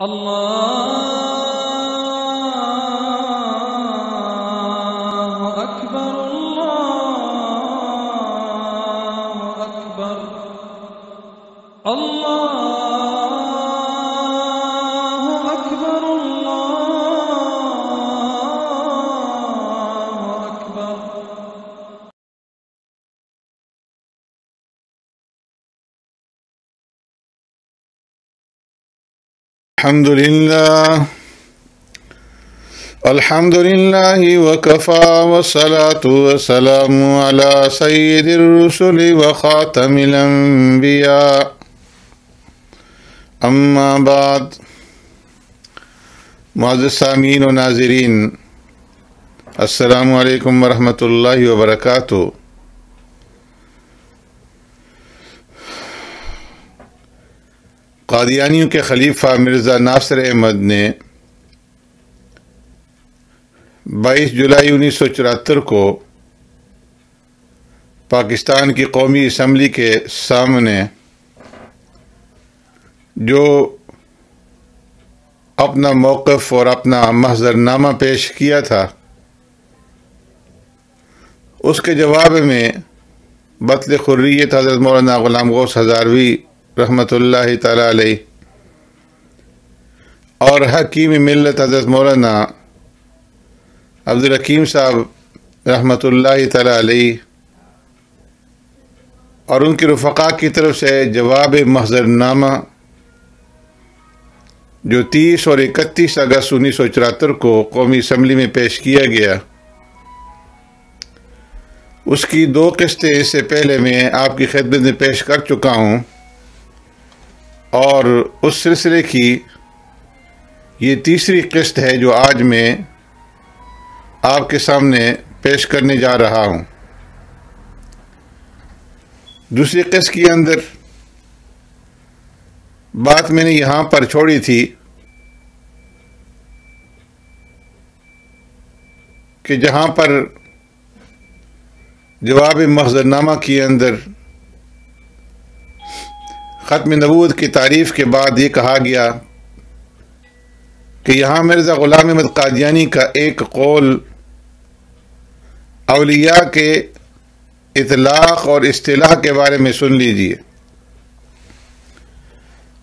الله أكبر الله أكبر الله أكبر الله أكبر. الحمد لله وكفى والصلاة والسلام على سيد الرسل وخاتم الأنبياء اما بعد. معزز سامعین و ناظرین، السلام علیکم ورحمۃ اللہ وبرکاتہ. قادیانیوں کے خلیفہ مرزا ناصر احمد نے 22 جولائی 1974 کو پاکستان کی قومی اسمبلی کے سامنے جو اپنا موقف اور اپنا محضر نامہ پیش کیا تھا، اس کے جواب میں بطل خریت حضرت مولانا غلام غوث ہزاروی رحمۃ اللہ تعالی علیہ اور حکیم ملت حضرت مولانا عبدالحکیم صاحب رحمۃ اللہ تعالی علیہ اور ان کے رفقا کی طرف سے جواب محضر نامہ جو 30 اور 31 اگست 1974 کو قومی اسمبلی میں پیش کیا گیا، اس کی 2 قسطیں اس سے پہلے میں آپ کی خدمت میں پیش کر چکا ہوں، اور اس سلسلے کی یہ تیسری قسط ہے جو آج میں آپ کے سامنے پیش کرنے جا رہا ہوں. دوسری قسط کے اندر بات میں نے یہاں پر چھوڑی تھی کہ جہاں پر جواب محضر نامہ کے اندر ختم نبوت کی تعریف کے بعد یہ کہا گیا کہ یہاں مرزا غلام احمد قادیانی کا ایک قول اولیاء کے اطلاق اور اصطلاح کے بارے میں سن لیجیے.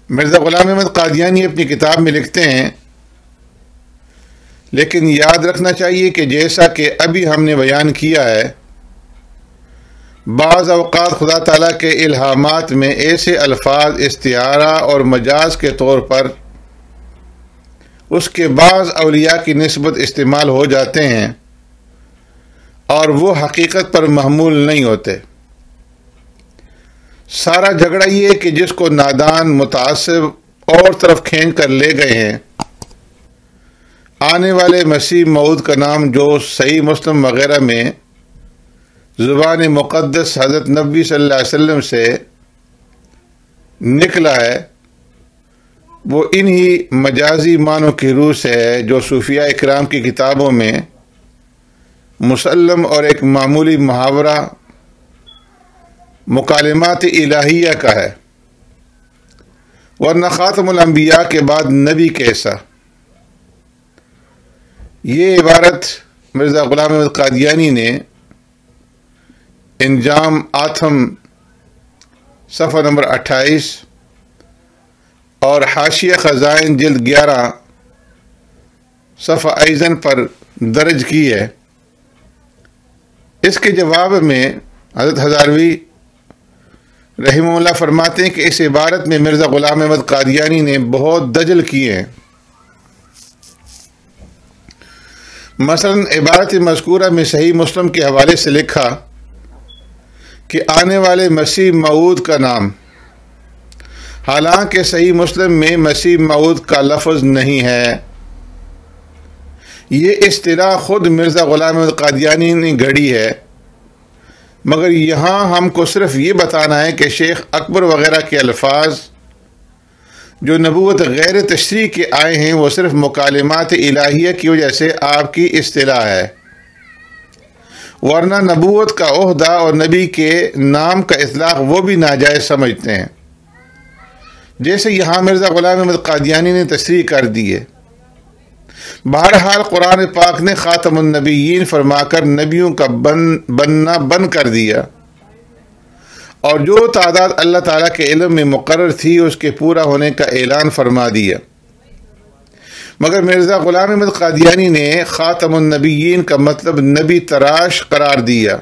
مرزا غلام احمد قادیانی اپنی کتاب میں لکھتے ہیں، لیکن یاد رکھنا چاہیے کہ جیسا کہ ابھی ہم نے بیان کیا ہے، بعض اوقات خدا تعالیٰ کے الہامات میں ایسے الفاظ استعارہ اور مجاز کے طور پر اس کے بعض اولیاء کی نسبت استعمال ہو جاتے ہیں اور وہ حقیقت پر محمول نہیں ہوتے. سارا جھگڑا یہ کہ جس کو نادان متعصب اور طرف کھینچ کر لے گئے ہیں، آنے والے مسیح موعود کا نام جو صحیح مسلم وغیرہ میں زبان مقدس حضرت نبی صلی اللہ علیہ وسلم سے نکلا ہے، وہ انہی مجازی معنوں کی روح سے ہے جو صوفیاء اکرام کی کتابوں میں مسلم اور ایک معمولی محاورہ مکالمات الہیہ کا ہے، ورنہ خاتم الانبیاء کے بعد نبی کیسا. یہ عبارت مرزا غلام احمد قادیانی نے انجام آتھم صفحہ نمبر 28 اور حاشیہ خزائن جلد 11 صفحہ ایزن پر درج کی ہے. اس کے جواب میں حضرت ہزاروی رحمہ اللہ فرماتے ہیں کہ اس عبارت میں مرزا غلام احمد قادیانی نے بہت دجل کیے ہیں. مثلا عبارت مذکورہ میں صحیح مسلم کے حوالے سے لکھا کہ آنے والے مسیح موعود کا نام، حالانکہ صحیح مسلم میں مسیح موعود کا لفظ نہیں ہے. یہ اصطلاح خود مرزا غلام احمد قادیانی نے گھڑی ہے، مگر یہاں ہم کو صرف یہ بتانا ہے کہ شیخ اکبر وغیرہ کے الفاظ جو نبوت غیر تشریح کے آئے ہیں وہ صرف مکالمات الہیہ کی وجہ سے آپ کی اصطلاح ہے، ورنہ نبوت کا عہدہ اور نبی کے نام کا اطلاق وہ بھی ناجائز سمجھتے ہیں. جیسے یہاں مرزا غلام احمد قادیانی نے تصریح کر دی ہے۔ بہرحال قرآن پاک نے خاتم النبیین فرما کر نبیوں کا بننا بند کر دیا، اور جو تعداد اللہ تعالیٰ کے علم میں مقرر تھی اس کے پورا ہونے کا اعلان فرما دیا۔ مگر مرزا غلام احمد قادیانی نے خاتم النبیین کا مطلب نبی تراش قرار دیا،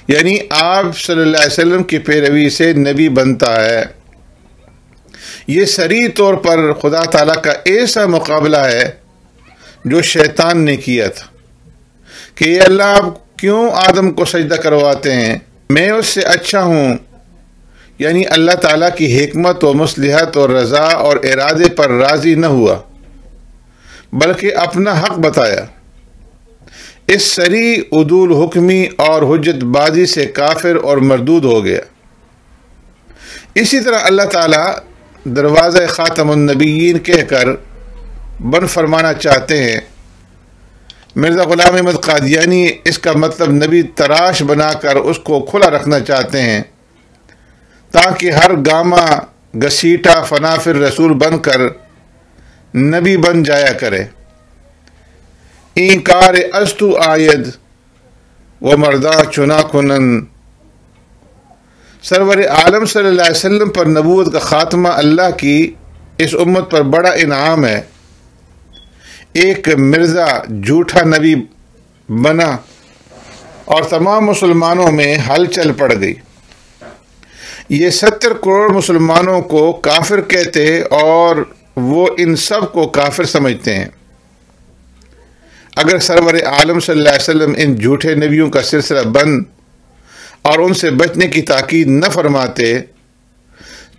یعنی آپ صلی اللہ علیہ وسلم کی پیروی سے نبی بنتا ہے۔ یہ صریح طور پر خدا تعالیٰ کا ایسا مقابلہ ہے جو شیطان نے کیا تھا کہ یہ اللہ آپ کیوں آدم کو سجدہ کرواتے ہیں، میں اس سے اچھا ہوں۔ یعنی اللہ تعالیٰ کی حکمت و مصلحت اور رضا اور ارادے پر راضی نہ ہوا، بلکہ اپنا حق بتایا۔ اس صریح عدول حکمی اور حجت بازی سے کافر اور مردود ہو گیا۔ اسی طرح اللہ تعالیٰ دروازہ خاتم النبیین کہہ کر بند فرمانا چاہتے ہیں۔ مرزا غلام احمد قادیانی اس کا مطلب نبی تراش بنا کر اس کو کھلا رکھنا چاہتے ہیں، تاکہ ہر گاما گسیٹا فنا فر رسول بن کر نبی بن جایا کرے۔ اینکار ازتو آید و مرداں چنا کنن۔ سرور عالم صلی اللہ علیہ وسلم پر نبوت کا خاتمہ اللہ کی اس امت پر بڑا انعام ہے۔ ایک مرزا جھوٹا نبی بنا اور تمام مسلمانوں میں ہلچل پڑ گئی۔ یہ 70 کروڑ مسلمانوں کو کافر کہتے اور وہ ان سب کو کافر سمجھتے ہیں۔ اگر سرور عالم صلی اللہ علیہ وسلم ان جھوٹے نبیوں کا سلسلہ بند اور ان سے بچنے کی تاکید نہ فرماتے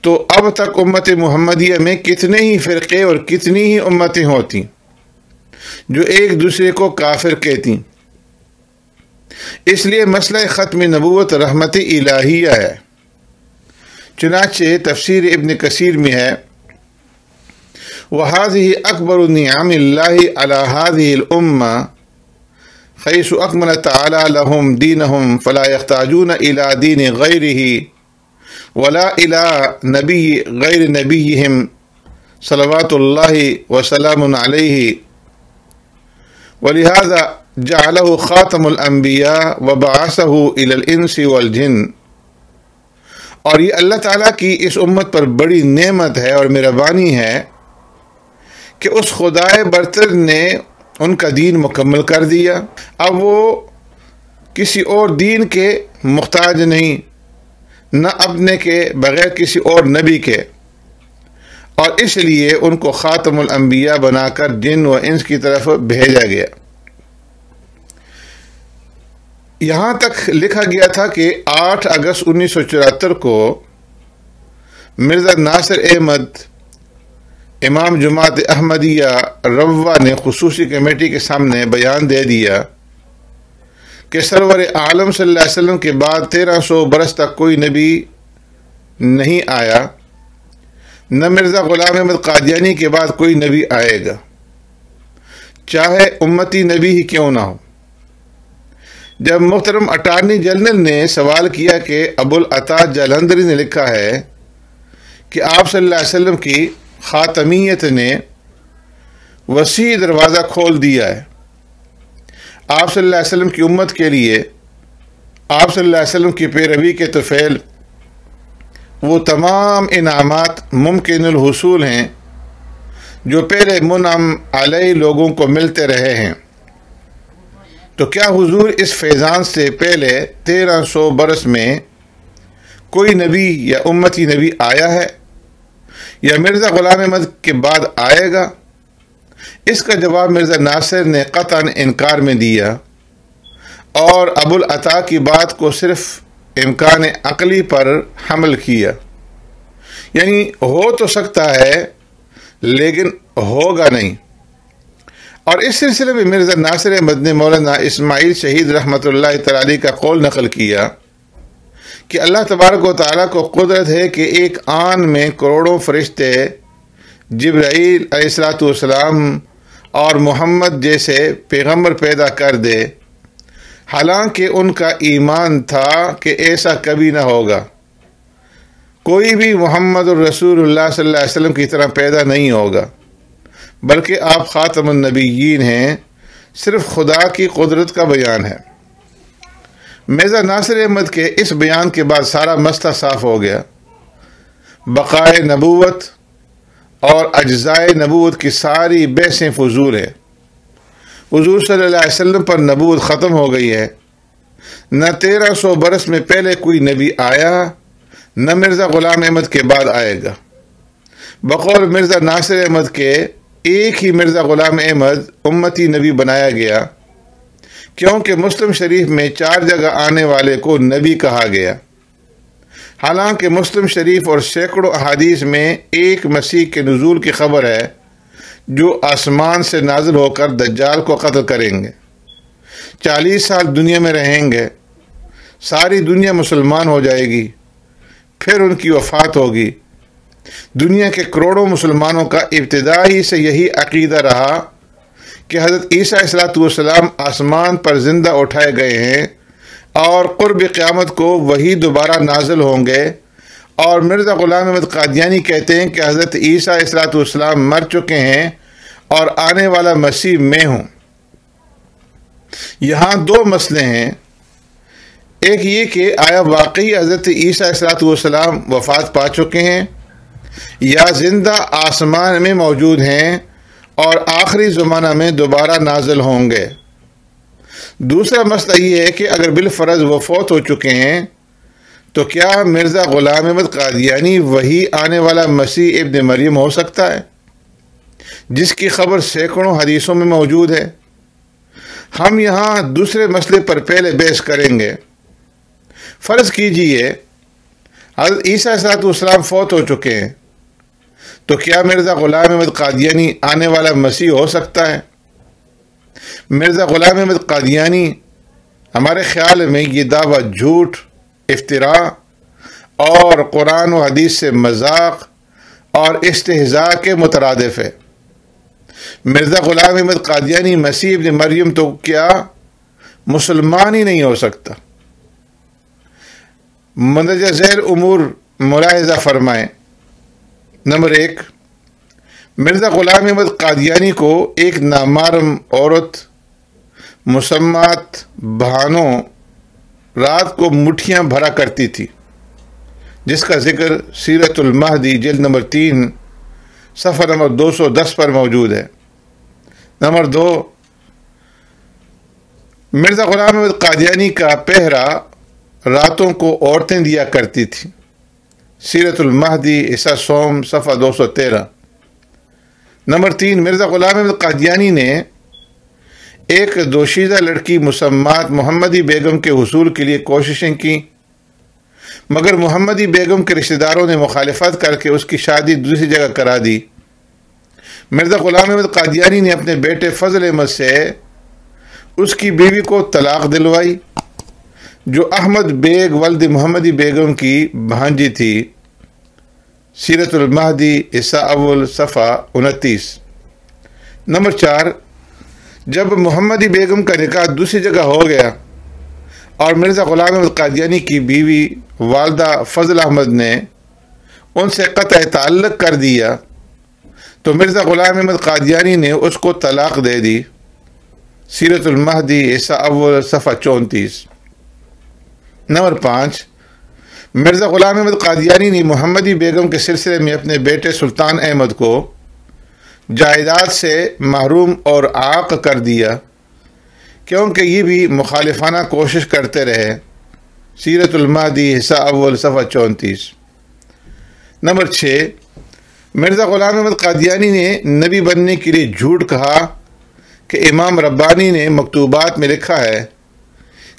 تو اب تک امت محمدیہ میں کتنے ہی فرقے اور کتنی ہی امتیں ہوتی جو ایک دوسرے کو کافر کہتی۔ اس لیے مسئلہ ختم نبوت رحمت الہیہ ہے۔ چنانچہ تفسیر ابن کثیر میں ہے، وَهَذِهِ أَكْبَرُ نِعَمِ اللَّهِ عَلَى هَذِهِ الْأُمَّةِ حَيْثُ أَكْمَلَ تَعَالَى لَهُمْ دِينَهُمْ فَلَا يَحْتَاجُونَ إِلَى دِينِ غَيْرِهِ وَلَا إِلَى نَبِيِّ غَيْرِ نَبِيِّهِمْ صلوات اللَّهِ وَسَلَامٌ عَلَيْهِ وَلِهَذَا جَعَلَهُ خَاتَمُ الْأَنْبِيَاءِ وَبَعَثَهُ إِلَى الْإِنسِ وَالْجِنِّ۔ اور یہ اللہ تعالیٰ کی اس امت پر بڑی نعمت ہے اور مہربانی ہے کہ اس خدائے برتر نے ان کا دین مکمل کر دیا۔ اب وہ کسی اور دین کے محتاج نہیں، نہ اپنے کے بغیر کسی اور نبی کے، اور اس لیے ان کو خاتم الانبیاء بنا کر جن و انس کی طرف بھیجا گیا۔ یہاں تک لکھا گیا تھا کہ 8 اگست 1974 کو مرزا ناصر احمد امام جماعت احمدیہ روا نے خصوصی کمیٹی کے سامنے بیان دے دیا کہ سرور عالم صلی اللہ علیہ وسلم کے بعد 1300 برس تک کوئی نبی نہیں آیا، نہ مرزا غلام احمد قادیانی کے بعد کوئی نبی آئے گا، چاہے امتی نبی ہی کیوں نہ ہو۔ جب محترم اٹارنی جنرل نے سوال کیا کہ ابوالعطا جلندری نے لکھا ہے کہ آپ صلی اللہ علیہ وسلم کی خاتمیت نے وسیع دروازہ کھول دیا ہے، آپ صلی اللہ علیہ وسلم کی امت کے لیے آپ صلی اللہ علیہ وسلم کی پیروی کے طفیل وہ تمام انعامات ممکن الحصول ہیں جو پہلے منعم علیہ لوگوں کو ملتے رہے ہیں، تو کیا حضور اس فیضان سے پہلے 1300 برس میں کوئی نبی یا امتی نبی آیا ہے یا مرزا غلام احمد کے بعد آئے گا؟ اس کا جواب مرزا ناصر نے قطعاً انکار میں دیا اور ابوالعطا کی بات کو صرف امکان عقلی پر حمل کیا، یعنی ہو تو سکتا ہے لیکن ہوگا نہیں۔ اور اس سلسلے میں مرزا ناصر احمد نے مولانا اسماعیل شہید رحمۃ اللہ تعالی کا قول نقل کیا کہ اللہ تبارک و تعالیٰ کو قدرت ہے کہ ایک آن میں کروڑوں فرشتے جبرائیل علیہ السلام اور محمد جیسے پیغمبر پیدا کر دے، حالانکہ ان کا ایمان تھا کہ ایسا کبھی نہ ہوگا، کوئی بھی محمد الرسول اللہ صلی اللہ علیہ وسلم کی طرح پیدا نہیں ہوگا، بلکہ آپ خاتم النبیین ہیں، صرف خدا کی قدرت کا بیان ہے۔ مرزا ناصر احمد کے اس بیان کے بعد سارا مسئلہ صاف ہو گیا۔ بقائے نبوت اور اجزائے نبوت کی ساری بحثیں فضول ہیں۔ حضور صلی اللہ علیہ وسلم پر نبوت ختم ہو گئی ہے۔ نہ 1300 برس میں پہلے کوئی نبی آیا، نہ مرزا غلام احمد کے بعد آئے گا۔ بقول مرزا ناصر احمد کے ایک ہی مرزا غلام احمد امتی نبی بنایا گیا، کیونکہ مسلم شریف میں 4 جگہ آنے والے کو نبی کہا گیا، حالانکہ مسلم شریف اور سینکڑوں احادیث میں ایک مسیح کے نزول کی خبر ہے جو آسمان سے نازل ہو کر دجال کو قتل کریں گے، 40 سال دنیا میں رہیں گے، ساری دنیا مسلمان ہو جائے گی، پھر ان کی وفات ہوگی۔ دنیا کے کروڑوں مسلمانوں کا ابتدائی سے یہی عقیدہ رہا کہ حضرت عیسیٰ علیہ السلام آسمان پر زندہ اٹھائے گئے ہیں اور قرب قیامت کو وہی دوبارہ نازل ہوں گے، اور مرزا غلام احمد قادیانی کہتے ہیں کہ حضرت عیسیٰ علیہ السلام مر چکے ہیں اور آنے والا مسیح میں ہوں۔ یہاں 2 مسئلے ہیں، ایک یہ کہ آیا واقعی حضرت عیسیٰ علیہ السلام وفات پا چکے ہیں یا زندہ آسمان میں موجود ہیں اور آخری زمانہ میں دوبارہ نازل ہوں گے۔ دوسرا مسئلہ یہ ہے کہ اگر بالفرض وہ فوت ہو چکے ہیں تو کیا مرزا غلام احمد قادیانی وہی آنے والا مسیح ابن مریم ہو سکتا ہے جس کی خبر سینکڑوں حدیثوں میں موجود ہے؟ ہم یہاں دوسرے مسئلے پر پہلے بحث کریں گے۔ فرض کیجئے حضرت عیسیٰ علیہ السلام فوت ہو چکے ہیں، تو کیا مرزا غلام احمد قادیانی آنے والا مسیح ہو سکتا ہے؟ مرزا غلام احمد قادیانی ہمارے خیال میں یہ دعویٰ جھوٹ، افتراء اور قرآن و حدیث سے مذاق اور استہزاء کے مترادف ہے۔ مرزا غلام احمد قادیانی مسیح ابن مریم تو کیا مسلمان ہی نہیں ہو سکتا۔ مندرجہ ذیل امور ملاحظہ فرمائیں۔ نمبر 1، مرزا غلام احمد قادیانی کو ایک نامحرم عورت مسمات بہانوں رات کو مٹھیاں بھرا کرتی تھی، جس کا ذکر سیرت المہدی جلد نمبر 3 صفحہ نمبر 210 پر موجود ہے۔ نمبر 2، مرزا غلام احمد قادیانی کا پہرا راتوں کو عورتیں دیا کرتی تھیں، سیرت المہدی حصہ سوم صفحہ 213۔ نمبر 3، مرزا غلام احمد قادیانی نے ایک دوشیزہ لڑکی مسمات محمدی بیگم کے حصول کے لیے کوششیں کی، مگر محمدی بیگم کے رشتہ داروں نے مخالفت کر کے اس کی شادی دوسری جگہ کرا دی۔ مرزا غلام احمد قادیانی نے اپنے بیٹے فضل احمد سے اس کی بیوی کو طلاق دلوائی، جو احمد بیگ ولد محمدی بیگم کی بھانجی تھی، سیرت المہدی حصہ اول صفحہ 29۔ نمبر 4، جب محمدی بیگم کا نکاح دوسری جگہ ہو گیا اور مرزا غلام احمد قادیانی کی بیوی والدہ فضل احمد نے ان سے قطع تعلق کر دیا تو مرزا غلام احمد قادیانی نے اس کو طلاق دے دی، سیرت المہدی حصہ اول صفحہ 34۔ نمبر 5، مرزا غلام احمد قادیانی نے محمدی بیگم کے سلسلے میں اپنے بیٹے سلطان احمد کو جائیداد سے محروم اور عاق کر دیا، کیونکہ یہ بھی مخالفانہ کوشش کرتے رہے، سیرت المہدی حصہ اول صفحہ 34۔ نمبر 6، مرزا غلام احمد قادیانی نے نبی بننے کے لیے جھوٹ کہا کہ امام ربانی نے مکتوبات میں لکھا ہے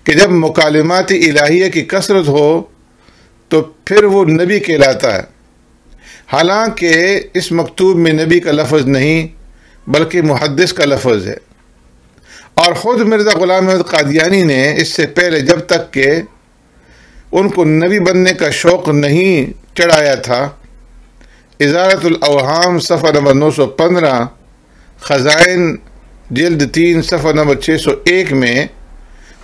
کہ جب مکالمات الہیہ کی کثرت ہو تو پھر وہ نبی کہلاتا ہے، حالانکہ اس مکتوب میں نبی کا لفظ نہیں بلکہ محدث کا لفظ ہے، اور خود مرزا غلام احمد قادیانی نے اس سے پہلے جب تک کہ ان کو نبی بننے کا شوق نہیں چڑھایا تھا، ازالۃ الاوہام صفحہ نمبر 915، خزائن جلد 3 صفحہ نمبر 601 میں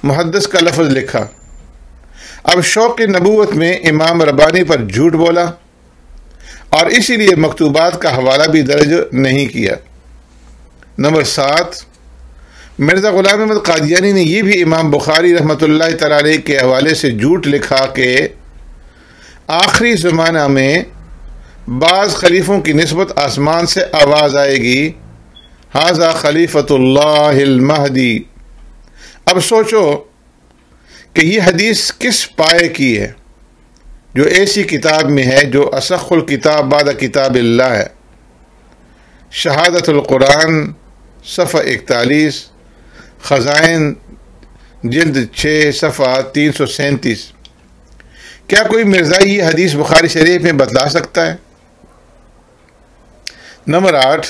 محدث کا لفظ لکھا، اب شوق نبوت میں امام ربانی پر جھوٹ بولا اور اسی لیے مکتوبات کا حوالہ بھی درج نہیں کیا۔ نمبر 7، مرزا غلام احمد قادیانی نے یہ بھی امام بخاری رحمۃ اللہ تعالی علیہ کے حوالے سے جھوٹ لکھا کہ آخری زمانہ میں بعض خلیفوں کی نسبت آسمان سے آواز آئے گی، ھذا خلیفۃ اللہ المہدی۔ اب سوچو کہ یہ حدیث کس پائے کی ہے جو ایسی کتاب میں ہے جو اصح الکتاب بعد کتاب اللہ ہے۔ شہادت القرآن صفحہ 41، خزائن جلد 6 صفحہ 337۔ کیا کوئی مرزائی یہ حدیث بخاری شریف میں بتلا سکتا ہے؟ نمبر 8،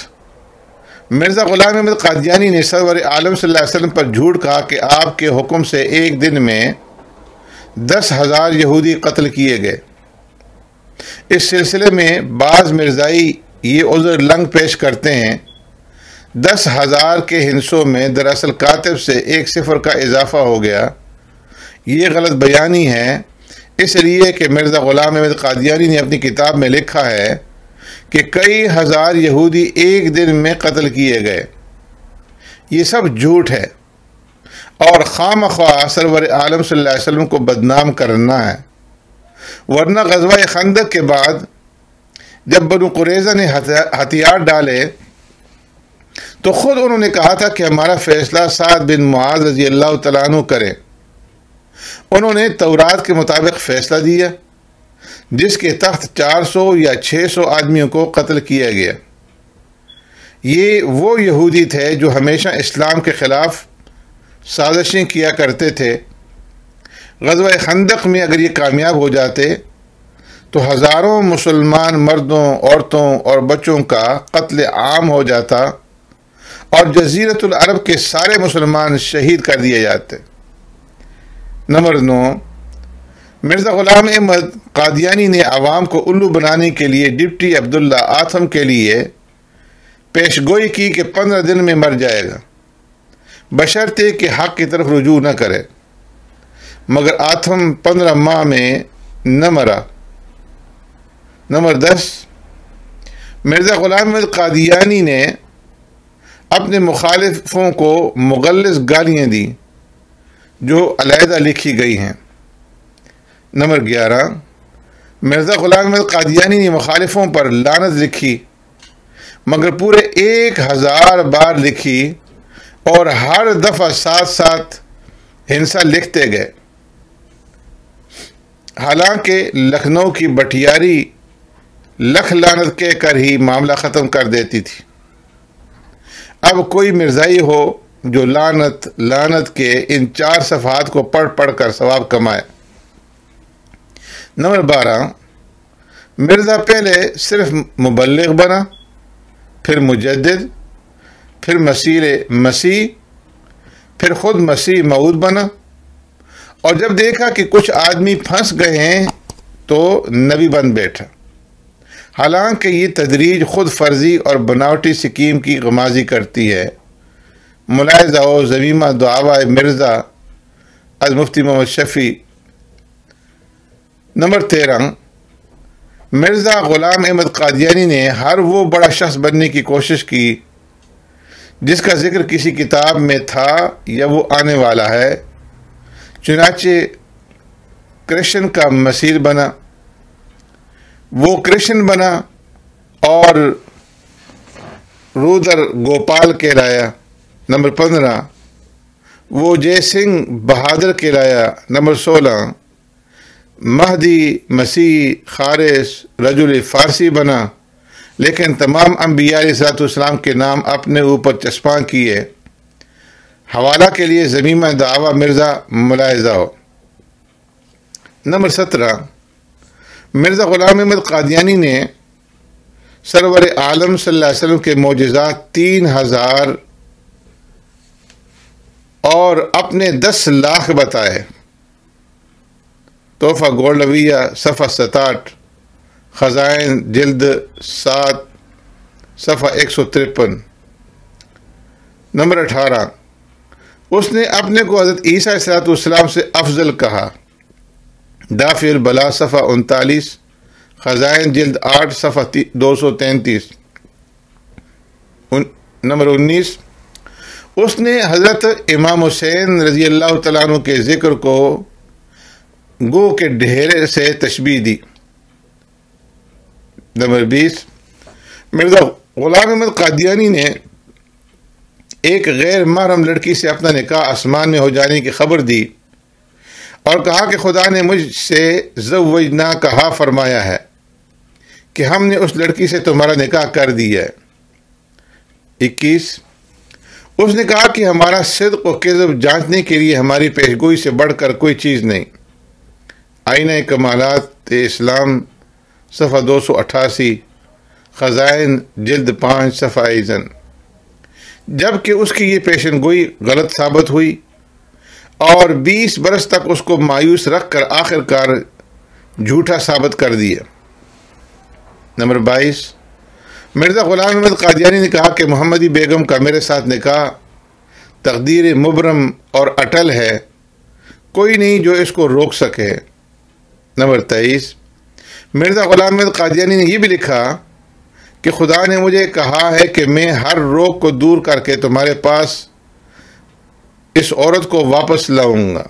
مرزا غلام احمد قادیانی نے سرور عالم صلی اللہ علیہ وسلم پر جھوٹ کہا کہ آپ کے حکم سے ایک دن میں 10,000 یہودی قتل کیے گئے۔ اس سلسلے میں بعض مرزائی یہ عذر لنگ پیش کرتے ہیں، 10,000 کے ہندسوں میں دراصل کاتب سے ایک صفر کا اضافہ ہو گیا۔ یہ غلط بیانی ہے، اس لیے کہ مرزا غلام احمد قادیانی نے اپنی کتاب میں لکھا ہے کہ کئی ہزار یہودی ایک دن میں قتل کیے گئے۔ یہ سب جھوٹ ہے اور خواہ مخواہ سرور عالم صلی اللہ علیہ وسلم کو بدنام کرنا ہے، ورنہ غزوہ خندق کے بعد جب بنو قریظہ نے ہتھیار ڈالے تو خود انہوں نے کہا تھا کہ ہمارا فیصلہ سعد بن معاذ رضی اللہ تعالیٰ عنہ کرے۔ انہوں نے تورات کے مطابق فیصلہ دیا جس کے تحت 400 یا 600 آدمیوں کو قتل کیا گیا۔ یہ وہ یہودی تھے جو ہمیشہ اسلام کے خلاف سازشیں کیا کرتے تھے۔ غزوہ خندق میں اگر یہ کامیاب ہو جاتے تو ہزاروں مسلمان مردوں، عورتوں اور بچوں کا قتل عام ہو جاتا اور جزیرۃ العرب کے سارے مسلمان شہید کر دیے جاتے۔ نمبر 9، مرزا غلام احمد قادیانی نے عوام کو الو بنانے کے لیے ڈپٹی عبداللہ آتھم کے لیے پیش گوئی کی کہ 15 دن میں مر جائے گا، بشرطے کہ حق کی طرف رجوع نہ کرے، مگر آتھم 15 ماہ میں نہ مرا۔ نمبر 10، مرزا غلام احمد قادیانی نے اپنے مخالفوں کو مغلظ گالیاں دی جو علیحدہ لکھی گئی ہیں۔ نمبر 11، مرزا غلام احمد قادیانی نے مخالفوں پر لعنت لکھی مگر پورے 1000 بار لکھی اور ہر دفعہ ساتھ ہنسا لکھتے گئے، حالانکہ لکھنؤ کی بٹیاری لکھ لعنت کہہ کر ہی معاملہ ختم کر دیتی تھی۔ اب کوئی مرزائی ہو جو لعنت کے ان 4 صفحات کو پڑھ کر ثواب کمائے۔ نمبر 12، مرزا پہلے صرف مبلغ بنا، پھر مجدد، پھر مسیح، پھر خود مسیح موعود بنا، اور جب دیکھا کہ کچھ آدمی پھنس گئے ہیں تو نبی بن بیٹھا۔ حالانکہ یہ تدریج خود فرضی اور بناوٹی سکیم کی غمازی کرتی ہے۔ ملاحظہ و ضمیمہ دعوی مرزا از مفتی محمد شفیع۔ نمبر 13، مرزا غلام احمد قادیانی نے ہر وہ بڑا شخص بننے کی کوشش کی جس کا ذکر کسی کتاب میں تھا یا وہ آنے والا ہے، چنانچہ کرشن کا مسیر بنا، وہ کرشن بنا اور رودر گوپال کہلایا۔ نمبر 15، وہ جے سنگھ بہادر کہلایا۔ نمبر 16، مہدی مسیح خارس رجل فارسی بنا، لیکن تمام انبیاء علیہ السلام کے نام اپنے اوپر چسپاں کیے۔ حوالہ کے لیے ضمیمہ دعوی مرزا ملاحظہ ہو۔ نمبر 17، مرزا غلام احمد قادیانی نے سرور عالم صلی اللہ علیہ وسلم کے معجزات 3000 اور اپنے 10 لاکھ بتائے۔ تحفہ گولڈویہ صفحہ 67، خزائن جلد 7 صفحہ 153۔ نمبر 18، اس نے اپنے کو حضرت عیسیٰ علیہ السلام سے افضل کہا۔ دافع البلا صفحہ 39، خزائن جلد 8 صفحہ 233۔ نمبر 19، اس نے حضرت امام حسین رضی اللہ تعالیٰ عنہ کے ذکر کو گو کے ڈھیرے سے تشبیہ دی۔ نمبر 20، مرزا غلام احمد قادیانی نے ایک غیر محرم لڑکی سے اپنا نکاح آسمان میں ہو جانے کی خبر دی اور کہا کہ خدا نے مجھ سے زوجنا کہا فرمایا ہے کہ ہم نے اس لڑکی سے تمہارا نکاح کر دیا ہے۔ 21، اس نے کہا کہ ہمارا صدق و کذب جانچنے کے لیے ہماری پیشگوئی سے بڑھ کر کوئی چیز نہیں۔ آئینہ کمالات اسلام صفحہ 288، خزائن جلد 5 صفحہ ایزن۔ جبکہ اس کی یہ پیشن گوئی غلط ثابت ہوئی اور 20 برس تک اس کو مایوس رکھ کر آخر کار جھوٹا ثابت کر دیا۔ نمبر 22، مرزا غلام احمد قادیانی نے کہا کہ محمدی بیگم کا میرے ساتھ نکاح تقدیر مبرم اور اٹل ہے، کوئی نہیں جو اس کو روک سکے۔ نمبر 23، مرزا غلام احمد قادیانی نے یہ بھی لکھا کہ خدا نے مجھے کہا ہے کہ میں ہر روک کو دور کر کے تمہارے پاس اس عورت کو واپس لاؤں گا۔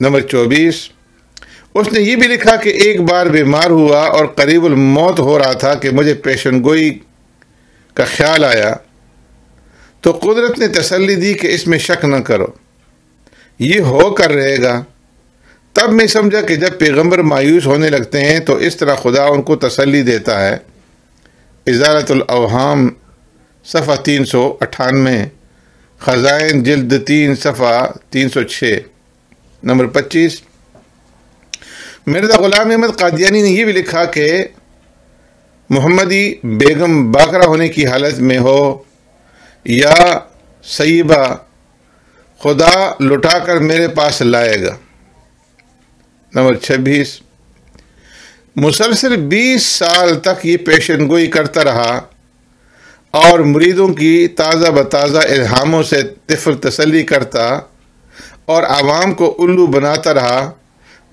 نمبر 24، اس نے یہ بھی لکھا کہ ایک بار بیمار ہوا اور قریب الموت ہو رہا تھا کہ مجھے پیشن گوئی کا خیال آیا تو قدرت نے تسلی دی کہ اس میں شک نہ کرو، یہ ہو کر رہے گا۔ تب میں سمجھا کہ جب پیغمبر مایوس ہونے لگتے ہیں تو اس طرح خدا ان کو تسلی دیتا ہے۔ ازالۃ الاوہام صفحہ 398، خزائن جلد 3 صفحہ 306۔ نمبر 25، مرزا غلام احمد قادیانی نے یہ بھی لکھا کہ محمدی بیگم باکرہ ہونے کی حالت میں ہو یا سیبہ، خدا لٹا کر میرے پاس لائے گا۔ نمبر 26، مسلسل 20 سال تک یہ پیشن گوئی کرتا رہا اور مریدوں کی تازہ بتازہ الہاموں سے طفل تسلی کرتا اور عوام کو الو بناتا رہا،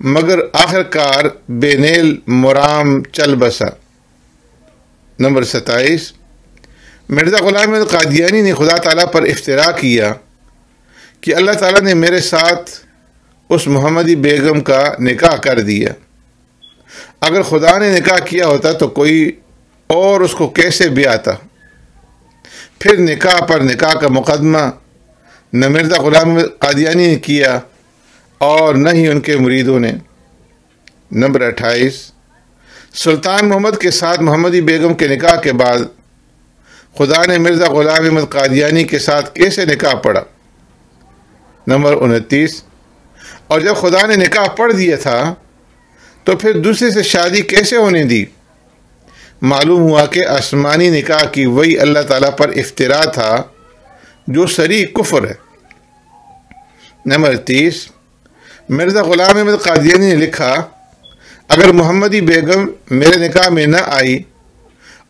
مگر آخر کار بے نیل مرام چل بسا۔ نمبر 27، مرزا غلام احمد قادیانی نے خدا تعالیٰ پر افتراء کیا کہ اللہ تعالیٰ نے میرے ساتھ اس محمدی بیگم کا نکاح کر دیا، اگر خدا نے نکاح کیا ہوتا تو کوئی اور اس کو کیسے بیاتا۔ پھر نکاح پر نکاح کا مقدمہ نہ مرزا غلام قادیانی نے کیا اور نہ ہی ان کے مریدوں نے۔ نمبر 28، سلطان محمد کے ساتھ محمدی بیگم کے نکاح کے بعد خدا نے مرزا غلام احمد قادیانی کے ساتھ کیسے نکاح پڑھا۔ نمبر 29، اور جب خدا نے نکاح پڑھ دیا تھا تو پھر دوسرے سے شادی کیسے ہونے دی؟ معلوم ہوا کہ آسمانی نکاح کی وہی اللہ تعالیٰ پر افتراء تھا جو صریح کفر ہے۔ نمبر 30، مرزا غلام احمد قادیانی نے لکھا، اگر محمدی بیگم میرے نکاح میں نہ آئی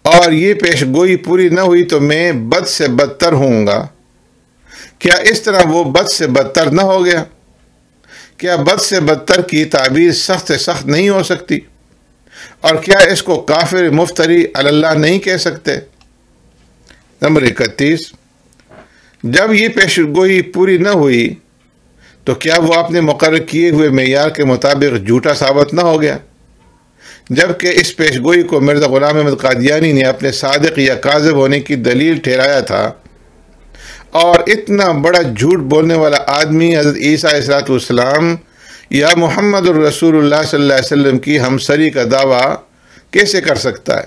اور یہ پیش گوئی پوری نہ ہوئی تو میں بد سے بدتر ہوں گا۔ کیا اس طرح وہ بد سے بدتر نہ ہو گیا؟ کیا بد سے بدتر کی تعبیر سخت سے سخت نہیں ہو سکتی؟ اور کیا اس کو کافر مفتری علی اللہ نہیں کہہ سکتے؟ نمبر 31، جب یہ پیش گوئی پوری نہ ہوئی تو کیا وہ اپنے مقرر کیے ہوئے معیار کے مطابق جھوٹا ثابت نہ ہو گیا؟ جبکہ اس پیش گوئی کو مرزا غلام احمد قادیانی نے اپنے صادق یا کاذب ہونے کی دلیل ٹھہرایا تھا، اور اتنا بڑا جھوٹ بولنے والا آدمی حضرت عیسیٰ علیہ السلام یا محمد الرسول اللہ صلی اللہ علیہ وسلم کی ہمسری کا دعویٰ کیسے کر سکتا ہے؟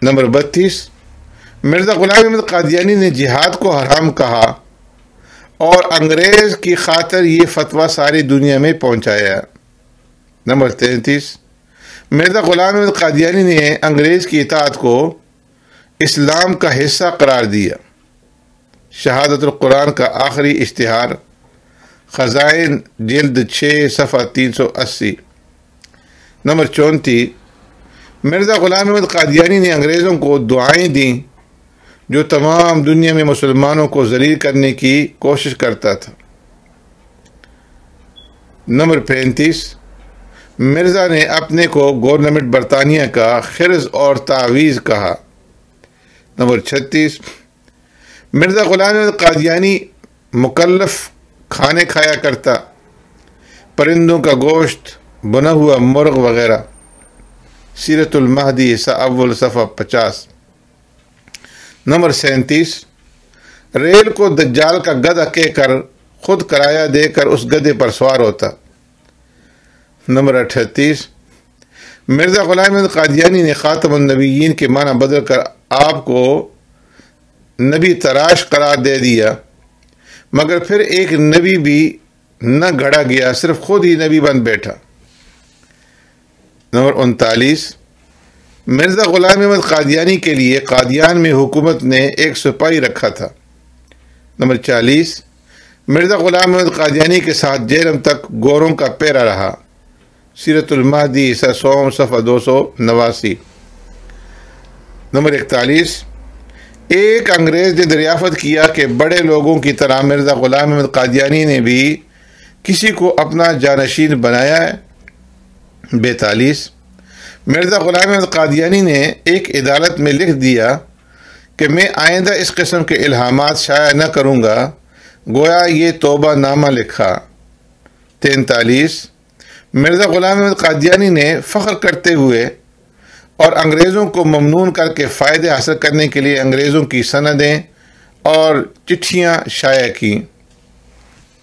نمبر 32، مرزا غلام احمد قادیانی نے جہاد کو حرام کہا اور انگریز کی خاطر یہ فتویٰ ساری دنیا میں پہنچایا۔ نمبر 33، مرزا غلام احمد قادیانی نے انگریز کی اطاعت کو اسلام کا حصہ قرار دیا۔ شہادت القرآن کا آخری اشتہار، خزائن جلد 6 صفحہ 380۔ نمبر 34، مرزا غلام احمد قادیانی نے انگریزوں کو دعائیں دیں جو تمام دنیا میں مسلمانوں کو ذلیل کرنے کی کوشش کرتا تھا۔ نمبر 35، مرزا نے اپنے کو گورنمنٹ برطانیہ کا خرز اور تعویذ کہا۔ نمبر 36، مرزا غلام احمد قادیانی مکلف کھانے کھایا کرتا، پرندوں کا گوشت، بنا ہوا مرغ وغیرہ۔ سیرت المہدی حصہ اول صفحہ 50۔ نمبر 37، ریل کو دجال کا گدھا کہہ کر خود کرایہ دے کر اس گدھے پر سوار ہوتا۔ نمبر 38، مرزا غلام احمد قادیانی نے خاتم النبیین کے معنی بدل کر آپ کو نبی تراش قرار دے دیا، مگر پھر ایک نبی بھی نہ گھڑا گیا، صرف خود ہی نبی بن بیٹھا۔ نمبر 39، مرزا غلام احمد قادیانی کے لیے قادیان میں حکومت نے ایک سپاہی رکھا تھا۔ نمبر 40، مرزا غلام احمد قادیانی کے ساتھ جہلم تک گوروں کا پیرا رہا۔ سیرت المہدی حصہ 100 صفحہ 289۔ نمبر 41، ایک انگریز نے دریافت کیا کہ بڑے لوگوں کی طرح مرزا غلام احمد قادیانی نے بھی کسی کو اپنا جانشین بنایا ہے۔ 42، مرزا غلام احمد قادیانی نے ایک عدالت میں لکھ دیا کہ میں آئندہ اس قسم کے الہامات شائع نہ کروں گا، گویا یہ توبہ نامہ لکھا۔ 43، مرزا غلام احمد قادیانی نے فخر کرتے ہوئے اور انگریزوں کو ممنون کر کے فائدے حاصل کرنے کے لیے انگریزوں کی سندیں اور چٹھیاں شائع کی۔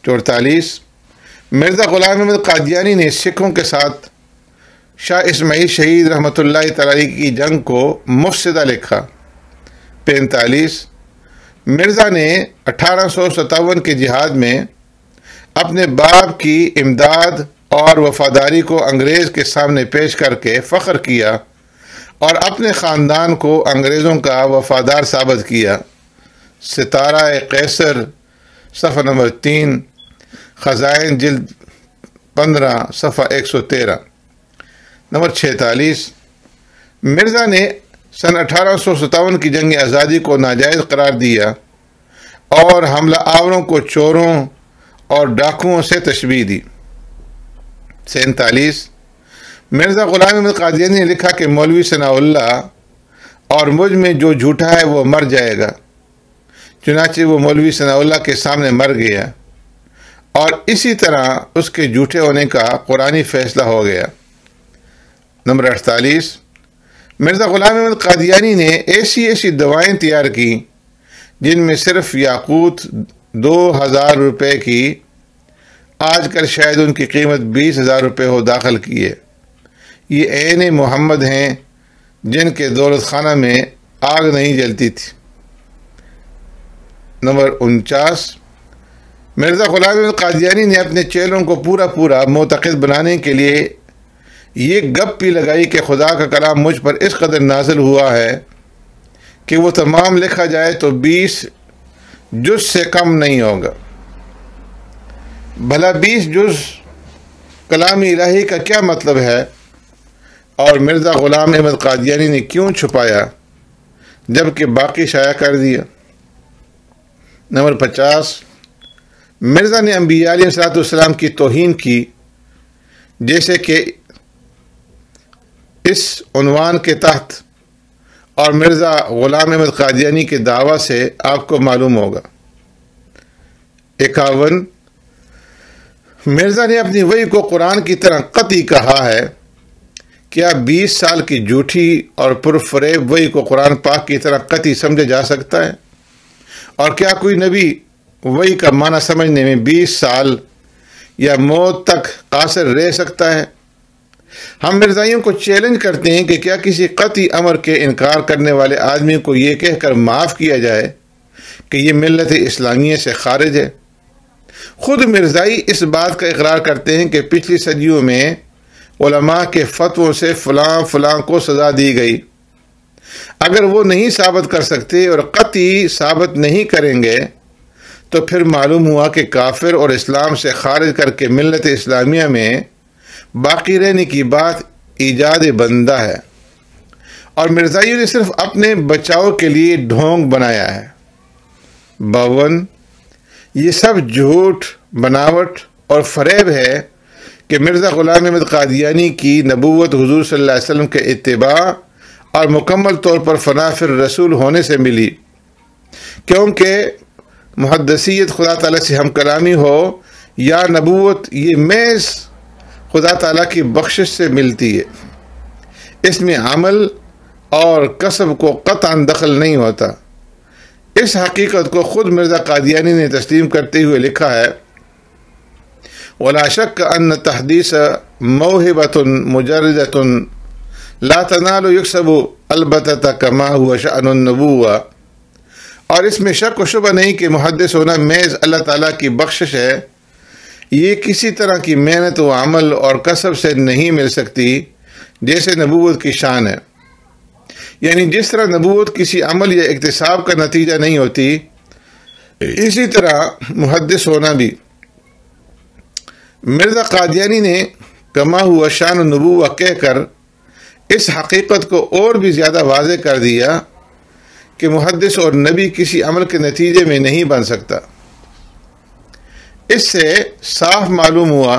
44، مرزا غلام احمد قادیانی نے سکھوں کے ساتھ شاہ اسماعیل شہید رحمۃ اللہ تعالی کی جنگ کو مفسدہ لکھا۔ 45، مرزا نے 1857 کے جہاد میں اپنے باپ کی امداد اور وفاداری کو انگریز کے سامنے پیش کر کے فخر کیا اور اپنے خاندان کو انگریزوں کا وفادار ثابت کیا۔ ستارہ قیصر صفحہ نمبر 3، خزائن جلد 15 صفحہ 113۔ نمبر 46، مرزا نے سن 1857 کی جنگ آزادی کو ناجائز قرار دیا اور حملہ آوروں کو چوروں اور ڈاکوؤں سے تشبیہ دی۔ 47، مرزا غلام احمد قادیانی نے لکھا کہ مولوی ثناء اللہ اور مجھ میں جو جھوٹا ہے وہ مر جائے گا، چنانچہ وہ مولوی ثناء اللہ کے سامنے مر گیا اور اسی طرح اس کے جھوٹے ہونے کا قرآنی فیصلہ ہو گیا۔ نمبر 48، مرزا غلام احمد قادیانی نے ایسی دوائیں تیار کی جن میں صرف یاقوت 2000 روپے کی، آج کل شاید ان کی قیمت 20,000 روپے ہو، داخل کیے۔ یہ عین محمد ہیں جن کے دولت خانہ میں آگ نہیں جلتی تھی۔ نمبر 49، مرزا غلام احمد قادیانی نے اپنے چیلوں کو پورا معتقد بنانے کے لیے یہ گپ بھی لگائی کہ خدا کا کلام مجھ پر اس قدر نازل ہوا ہے کہ وہ تمام لکھا جائے تو 20 جز سے کم نہیں ہوگا۔ بھلا 20 جز کلام الہی کا کیا مطلب ہے، اور مرزا غلام احمد قادیانی نے کیوں چھپایا جبکہ باقی شائع کر دیا؟ نمبر 50، مرزا نے انبیاء علیہ السلام کی توہین کی، جیسے کہ اس عنوان کے تحت اور مرزا غلام احمد قادیانی کے دعویٰ سے آپ کو معلوم ہوگا۔ 51، مرزا نے اپنی وحی کو قرآن کی طرح قطعی کہا ہے۔ کیا 20 سال کی جھوٹی اور پرفریب وحی کو قرآن پاک کی طرح قطعی سمجھا جا سکتا ہے؟ اور کیا کوئی نبی وحی کا معنی سمجھنے میں 20 سال یا موت تک قاصر رہ سکتا ہے؟ ہم مرزائیوں کو چیلنج کرتے ہیں کہ کیا کسی قطعی امر کے انکار کرنے والے آدمی کو یہ کہہ کر معاف کیا جائے کہ یہ ملت اسلامیہ سے خارج ہے؟ خود مرزائی اس بات کا اقرار کرتے ہیں کہ پچھلی صدیوں میں علماء کے فتووں سے فلاں کو سزا دی گئی۔ اگر وہ نہیں ثابت کر سکتے اور قطعی ثابت نہیں کریں گے تو پھر معلوم ہوا کہ کافر اور اسلام سے خارج کر کے ملت اسلامیہ میں باقی رہنے کی بات ایجاد بندہ ہے، اور مرزائیوں نے صرف اپنے بچاؤ کے لیے ڈھونگ بنایا ہے۔ 52، یہ سب جھوٹ، بناوٹ اور فریب ہے کہ مرزا غلام احمد قادیانی کی نبوت حضور صلی اللہ علیہ وسلم کے اتباع اور مکمل طور پر فنا فی الرسول ہونے سے ملی، کیونکہ محدثیت خدا تعالیٰ سے ہم کلامی ہو یا نبوت یہ محض خدا تعالیٰ کی بخشش سے ملتی ہے، اس میں عمل اور کسب کو قطعاً دخل نہیں ہوتا۔ اس حقیقت کو خود مرزا قادیانی نے تسلیم کرتے ہوئے لکھا ہے، وَلَا شَكَّ أَنَّ تَحْدِيثَ مَوْهِبَةٌ مُجَرِّدَةٌ لَا تَنَالُ يُكْسَبُ الْبَتَّةَ كَمَا هُوَ شَأْنُ النُّبُوَّةِ، اور اس میں شک و شبہ نہیں کہ محدث ہونا محض اللہ تعالیٰ کی بخشش ہے، یہ کسی طرح کی محنت و عمل اور کسب سے نہیں مل سکتی جیسے نبوت کی شان ہے۔ یعنی جس طرح نبوت کسی عمل یا اکتساب کا نتیجہ نہیں ہوتی، اسی طرح محدث ہونا بھی۔ مرزا قادیانی نے کما ہوا شان النبوہ کہہ کر اس حقیقت کو اور بھی زیادہ واضح کر دیا کہ محدث اور نبی کسی عمل کے نتیجے میں نہیں بن سکتا۔ اس سے صاف معلوم ہوا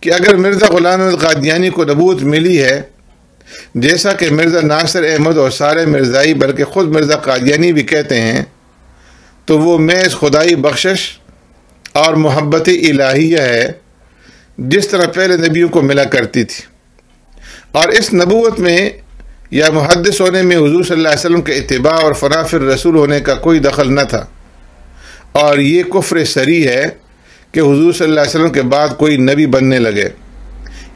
کہ اگر مرزا غلام احمد قادیانی کو نبوت ملی ہے، جیسا کہ مرزا ناصر احمد اور سارے مرزائی بلکہ خود مرزا قادیانی بھی کہتے ہیں، تو وہ محض خدائی بخشش اور محبت الہیہ ہے، جس طرح پہلے نبیوں کو ملا کرتی تھی، اور اس نبوت میں یا محدث ہونے میں حضور صلی اللہ علیہ وسلم کے اتباع اور فنا فی الرسول ہونے کا کوئی دخل نہ تھا۔ اور یہ کفر صریح ہے کہ حضور صلی اللہ علیہ وسلم کے بعد کوئی نبی بننے لگے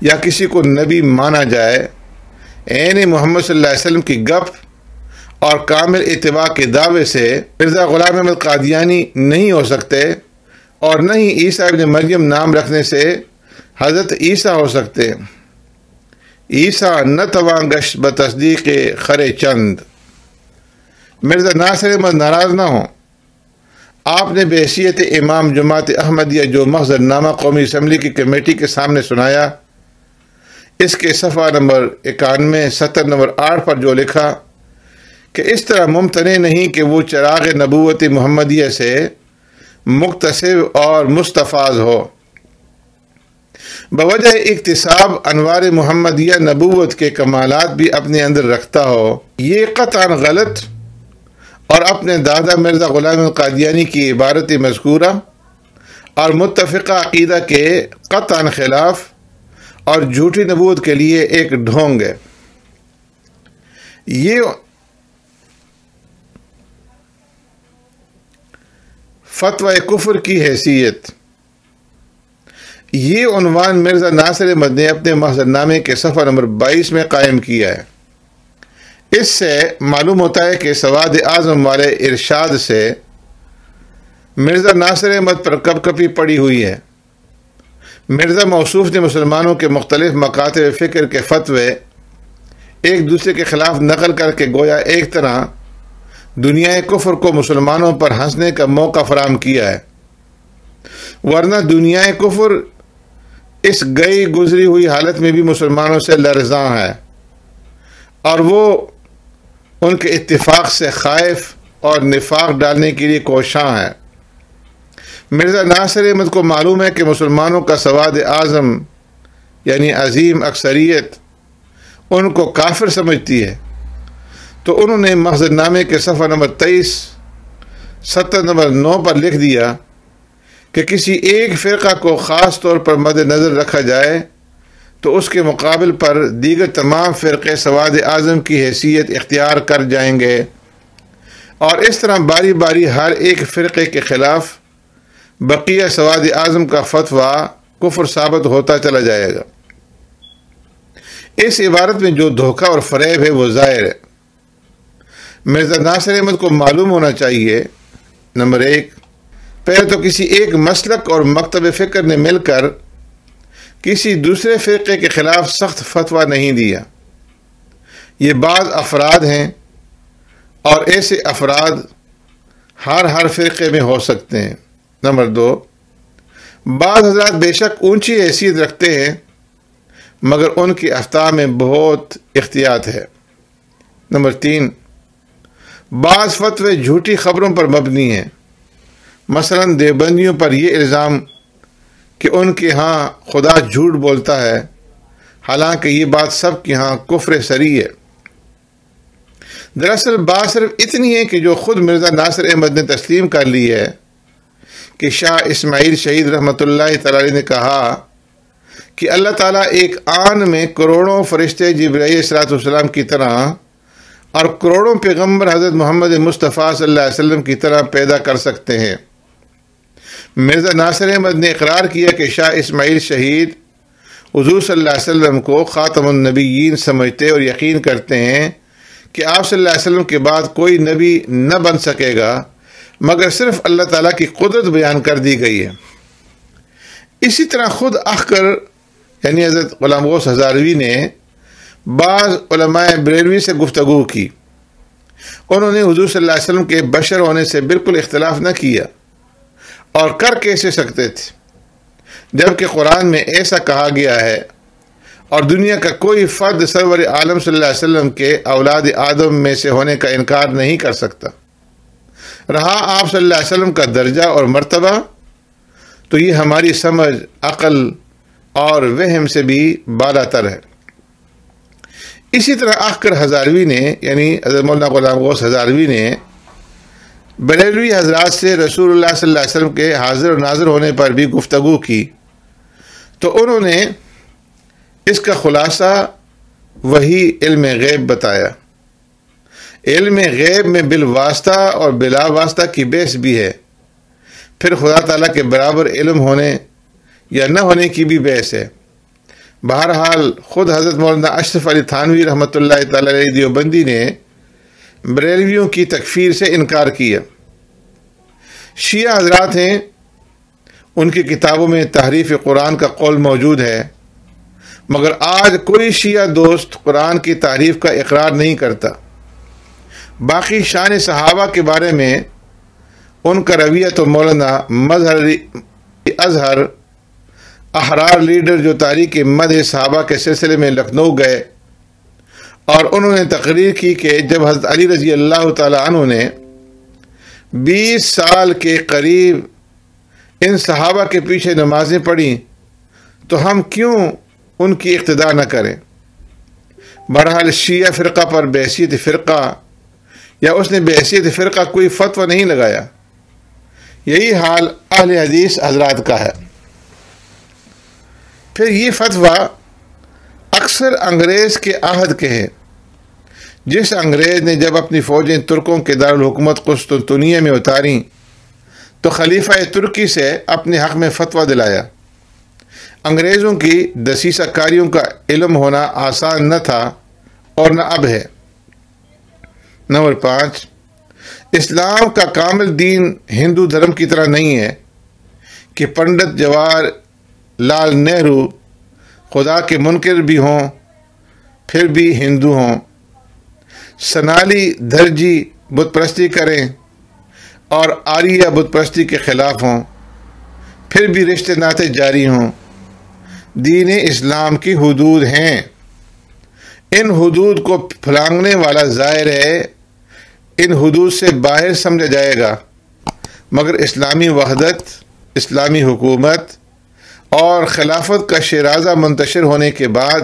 یا کسی کو نبی مانا جائے۔ عین محمد صلی اللہ علیہ وسلم کی گپ اور کامل اتباع کے دعوے سے مرزا غلام احمد قادیانی نہیں ہو سکتے، اور نہ ہی عیسیٰ ابن مریم نام رکھنے سے حضرت عیسیٰ ہو سکتے۔ عیسیٰ نہ توانگش بتصدیق خر چند۔ مرزا ناصر احمد ناراض نہ ہوں، آپ نے بحیثیت امام جماعت احمدیہ جو محضر نامہ قومی اسمبلی کی کمیٹی کے سامنے سنایا، اس کے صفحہ نمبر 91 سطر نمبر 8 پر جو لکھا کہ اس طرح ممتنع نہیں کہ وہ چراغ نبوت محمدیہ سے مکتسب اور مستفاض ہو، بوجہ اکتساب انوار محمدیہ نبوت کے کمالات بھی اپنے اندر رکھتا ہو، یہ قطعاً غلط اور اپنے دادا مرزا غلام قادیانی کی عبارت مذکورہ اور متفقہ عقیدہ کے قطعاً خلاف اور جھوٹی نبوت کے لیے ایک ڈھونگ ہے۔ یہ فتوی کفر کی حیثیت، یہ عنوان مرزا ناصر احمد نے اپنے محضر نامے کے صفحہ نمبر 22 میں قائم کیا ہے۔ اس سے معلوم ہوتا ہے کہ سواد اعظم والے ارشاد سے مرزا ناصر احمد پر کب کبھی پڑی ہوئی ہے۔ مرزا موصوف نے مسلمانوں کے مختلف مکاتب فکر کے فتوے ایک دوسرے کے خلاف نقل کر کے گویا ایک طرح دنیا کفر کو مسلمانوں پر ہنسنے کا موقع فراہم کیا ہے، ورنہ دنیا کفر اس گئی گزری ہوئی حالت میں بھی مسلمانوں سے لرزاں ہے، اور وہ ان کے اتفاق سے خائف اور نفاق ڈالنے کے لیے کوشاں ہے۔ مرزا ناصر احمد کو معلوم ہے کہ مسلمانوں کا سواد اعظم یعنی عظیم اکثریت ان کو کافر سمجھتی ہے، تو انہوں نے محضر نامے کے صفحہ نمبر 23 سطر نمبر 9 پر لکھ دیا کہ کسی ایک فرقہ کو خاص طور پر مد نظر رکھا جائے تو اس کے مقابل پر دیگر تمام فرقے سواد اعظم کی حیثیت اختیار کر جائیں گے، اور اس طرح باری باری ہر ایک فرقے کے خلاف بقیہ سواد اعظم کا فتویٰ کفر ثابت ہوتا چلا جائے گا۔ اس عبارت میں جو دھوکہ اور فریب ہے وہ ظاہر ہے۔ مرزا ناصر احمد کو معلوم ہونا چاہیے، نمبر 1، پہلے تو کسی ایک مسلک اور مکتب فکر نے مل کر کسی دوسرے فرقے کے خلاف سخت فتویٰ نہیں دیا، یہ بعض افراد ہیں، اور ایسے افراد ہر فرقے میں ہو سکتے ہیں۔ نمبر 2، بعض حضرات بے شک اونچی حیثیت رکھتے ہیں مگر ان کی افتاء میں بہت احتیاط ہے۔ نمبر 3، بعض فتوے جھوٹی خبروں پر مبنی ہیں، مثلا دیوبندیوں پر یہ الزام کہ ان کے ہاں خدا جھوٹ بولتا ہے، حالانکہ یہ بات سب کے ہاں کفر سری ہے۔ دراصل بات صرف اتنی ہے کہ جو خود مرزا ناصر احمد نے تسلیم کر لی ہے کہ شاہ اسماعیل شہید رحمۃ اللہ تعالی نے کہا کہ اللہ تعالیٰ ایک آن میں کروڑوں فرشتے جبرائیل علیہ السلام کی طرح اور کروڑوں پیغمبر حضرت محمد مصطفیٰ صلی اللہ علیہ وسلم کی طرح پیدا کر سکتے ہیں۔ مرزا ناصر احمد نے اقرار کیا کہ شاہ اسماعیل شہید حضور صلی اللہ علیہ وسلم کو خاتم النبیین سمجھتے اور یقین کرتے ہیں کہ آپ صلی اللہ علیہ وسلم کے بعد کوئی نبی نہ بن سکے گا مگر صرف اللہ تعالیٰ کی قدرت بیان کر دی گئی ہے۔ اسی طرح خود اخکر یعنی حضرت غلام غوث ہزاروی نے بعض علماء بریلوی سے گفتگو کی۔ انہوں نے حضور صلی اللہ علیہ وسلم کے بشر ہونے سے بالکل اختلاف نہ کیا اور کر کیسے سکتے تھے جبکہ قرآن میں ایسا کہا گیا ہے اور دنیا کا کوئی فرد سرور عالم صلی اللہ علیہ وسلم کے اولاد آدم میں سے ہونے کا انکار نہیں کر سکتا۔ رہا آپ صلی اللہ علیہ وسلم کا درجہ اور مرتبہ تو یہ ہماری سمجھ، عقل اور وہم سے بھی بالا تر ہے۔ اسی طرح اخکر ہزاروی نے یعنی حضرت مولانا غلام غوث ہزاروی نے بریلوی حضرات سے رسول اللہ صلی اللہ علیہ وسلم کے حاضر و ناظر ہونے پر بھی گفتگو کی تو انہوں نے اس کا خلاصہ وہی علم غیب بتایا۔ علم غیب میں بالواسطہ اور بلا واسطہ کی بحث بھی ہے، پھر خدا تعالیٰ کے برابر علم ہونے یا نہ ہونے کی بھی بحث ہے۔ بہرحال خود حضرت مولانا اشرف علی تھانوی رحمۃ اللہ تعالی علیہ دیوبندی نے بریلویوں کی تکفیر سے انکار کیا۔ شیعہ حضرات ہیں، ان کی کتابوں میں تحریف قرآن کا قول موجود ہے، مگر آج کوئی شیعہ دوست قرآن کی تحریف کا اقرار نہیں کرتا۔ باقی شان صحابہ کے بارے میں ان کا رویہ تو مولانا مظہر اظہر احرار لیڈر جو تاریخ مدح صحابہ کے سلسلے میں لکھنؤ گئے اور انہوں نے تقریر کی کہ جب حضرت علی رضی اللہ تعالی عنہ نے 20 سال کے قریب ان صحابہ کے پیچھے نمازیں پڑھیں تو ہم کیوں ان کی اقتداء نہ کریں۔ بہرحال شیعہ فرقہ پر بحیثیت فرقہ یا اس نے بحیثیت فرقہ کوئی فتویٰ نہیں لگایا۔ یہی حال اہل حدیث حضرات کا ہے۔ پھر یہ فتویٰ اکثر انگریز کے عہد کے ہیں۔ جس انگریز نے جب اپنی فوجیں ترکوں کے دارالحکومت قسطنطنیہ میں اتاریں تو خلیفہ ترکی سے اپنے حق میں فتویٰ دلایا۔ انگریزوں کی دسیسہ کاریوں کا علم ہونا آسان نہ تھا اور نہ اب ہے۔ نمبر 5، اسلام کا کامل دین ہندو دھرم کی طرح نہیں ہے کہ پنڈت جواہر لال نہرو خدا کے منکر بھی ہوں پھر بھی ہندو ہوں، سنالی درجی بت پرستی کریں اور آریہ بت پرستی کے خلاف ہوں پھر بھی رشتے ناطے جاری ہوں۔ دین اسلام کی حدود ہیں، ان حدود کو پھلانگنے والا ظاہر ہے ان حدود سے باہر سمجھا جائے گا، مگر اسلامی وحدت، اسلامی حکومت اور خلافت کا شیرازہ منتشر ہونے کے بعد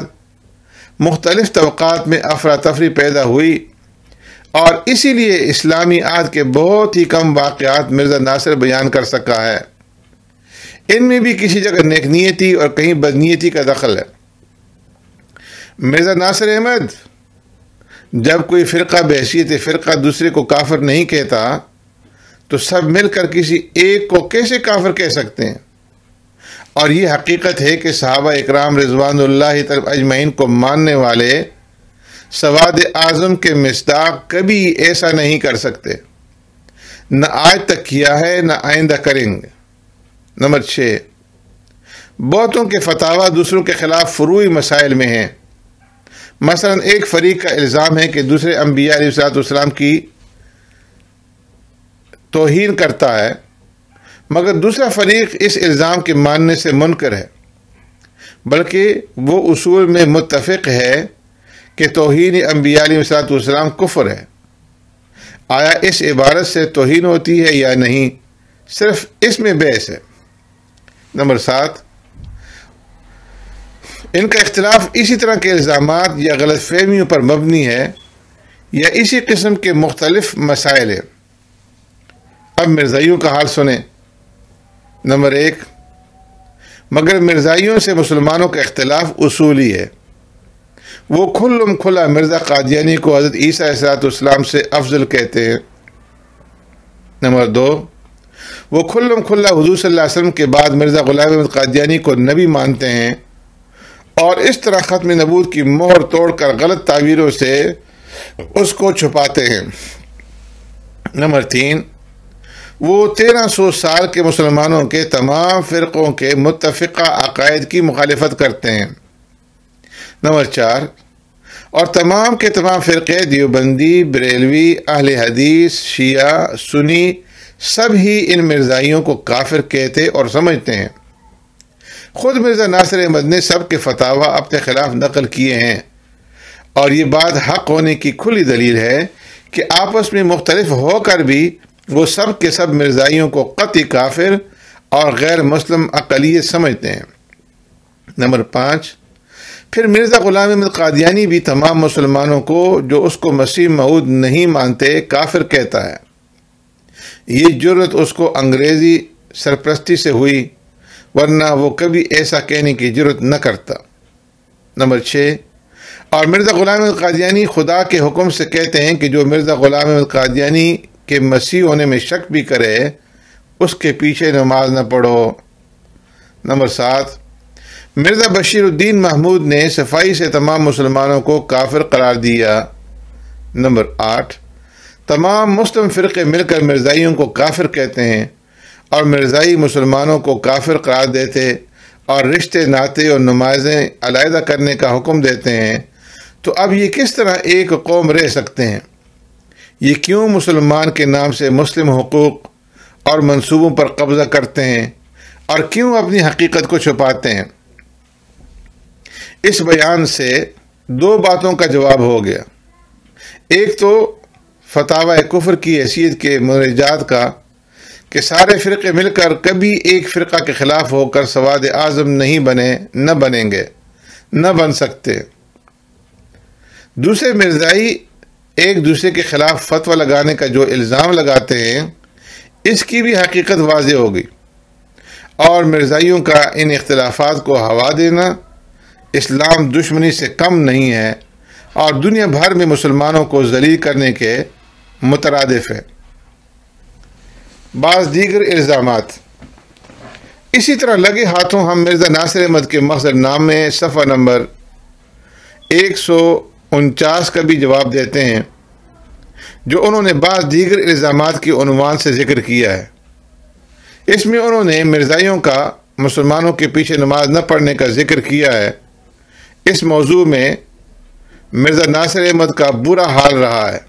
مختلف طبقات میں افراتفری پیدا ہوئی اور اسی لیے اسلامی عہد کے بہت ہی کم واقعات مرزا ناصر بیان کر سکا ہے۔ ان میں بھی کسی جگہ نیک نیتی اور کہیں بدنیتی کا دخل ہے۔ مرزا ناصر احمد جب کوئی فرقہ بحیثیت فرقہ دوسرے کو کافر نہیں کہتا تو سب مل کر کسی ایک کو کیسے کافر کہہ سکتے ہیں؟ اور یہ حقیقت ہے کہ صحابہ اکرام رضوان اللہ تعالی اجمعین کو ماننے والے سواد اعظم کے مصداق کبھی ایسا نہیں کر سکتے، نہ آج تک کیا ہے نہ آئندہ کریں گے۔ نمبر 6، بہتوں کے فتاویٰ دوسروں کے خلاف فروعی مسائل میں ہیں۔ مثلا ایک فریق کا الزام ہے کہ دوسرے انبیاء علیہ السلام کی توہین کرتا ہے، مگر دوسرا فریق اس الزام کے ماننے سے منکر ہے، بلکہ وہ اصول میں متفق ہے کہ توہین انبیاء علیہ السلام کفر ہے۔ آیا اس عبارت سے توہین ہوتی ہے یا نہیں، صرف اس میں بحث ہے۔ نمبر 7، ان کا اختلاف اسی طرح کے الزامات یا غلط فہمیوں پر مبنی ہے یا اسی قسم کے مختلف مسائل ہیں۔ اب مرزائیوں کا حال سنیں۔ نمبر 1، مگر مرزائیوں سے مسلمانوں کا اختلاف اصولی ہے۔ وہ کھلم کھلا مرزا قادیانی کو حضرت عیسیٰ علیہ السلام سے افضل کہتے ہیں۔ نمبر 2، وہ کھلم کھلا حضور صلی اللہ علیہ وسلم کے بعد مرزا غلام احمد قادیانی کو نبی مانتے ہیں اور اس طرح ختم نبوت کی مہر توڑ کر غلط تعبیروں سے اس کو چھپاتے ہیں۔ نمبر 3، وہ 1300 سال کے مسلمانوں کے تمام فرقوں کے متفقہ عقائد کی مخالفت کرتے ہیں۔ نمبر 4، اور تمام کے تمام فرقے دیوبندی، بریلوی، اہل حدیث، شیعہ، سنی سب ہی ان مرزائیوں کو کافر کہتے اور سمجھتے ہیں۔ خود مرزا ناصر احمد نے سب کے فتاویٰ اپنے خلاف نقل کیے ہیں اور یہ بات حق ہونے کی کھلی دلیل ہے کہ آپس میں مختلف ہو کر بھی وہ سب کے سب مرزائیوں کو قطعی کافر اور غیر مسلم اقلیت سمجھتے ہیں۔ نمبر 5، پھر مرزا غلام احمد قادیانی بھی تمام مسلمانوں کو جو اس کو مسیح موعود نہیں مانتے کافر کہتا ہے۔ یہ جرت اس کو انگریزی سرپرستی سے ہوئی، ورنہ وہ کبھی ایسا کہنے کی جرت نہ کرتا۔ نمبر 6، اور مرزا غلام احمد قادیانی خدا کے حکم سے کہتے ہیں کہ جو مرزا غلام احمد قادیانی کے مسیح ہونے میں شک بھی کرے اس کے پیچھے نماز نہ پڑھو۔ نمبر 7، مرزا بشیر الدین محمود نے صفائی سے تمام مسلمانوں کو کافر قرار دیا۔ نمبر 8، تمام مسلم فرقے مل کر مرزائیوں کو کافر کہتے ہیں اور مرزائی مسلمانوں کو کافر قرار دیتے اور رشتے ناطے اور نمازیں علیحدہ کرنے کا حکم دیتے ہیں، تو اب یہ کس طرح ایک قوم رہ سکتے ہیں؟ یہ کیوں مسلمان کے نام سے مسلم حقوق اور منصوبوں پر قبضہ کرتے ہیں اور کیوں اپنی حقیقت کو چھپاتے ہیں؟ اس بیان سے 2 باتوں کا جواب ہو گیا۔ ایک تو فتاوی کفر کی حیثیت کے مندرجات کا کہ سارے فرقے مل کر کبھی ایک فرقہ کے خلاف ہو کر سواد اعظم نہیں بنے، نہ بنیں گے، نہ بن سکتے۔ دوسرے، مرزائی ایک دوسرے کے خلاف فتویٰ لگانے کا جو الزام لگاتے ہیں اس کی بھی حقیقت واضح ہوگی، اور مرزائیوں کا ان اختلافات کو ہوا دینا اسلام دشمنی سے کم نہیں ہے اور دنیا بھر میں مسلمانوں کو ذلیل کرنے کے مترادف ہے۔ بعض دیگر الزامات۔ اسی طرح لگے ہاتھوں ہم مرزا ناصر احمد کے مختصر نامے صفحہ نمبر 149 کا بھی جواب دیتے ہیں، جو انہوں نے بعض دیگر الزامات کی عنوان سے ذکر کیا ہے۔ اس میں انہوں نے مرزائیوں کا مسلمانوں کے پیچھے نماز نہ پڑھنے کا ذکر کیا ہے۔ اس موضوع میں مرزا ناصر احمد کا برا حال رہا ہے۔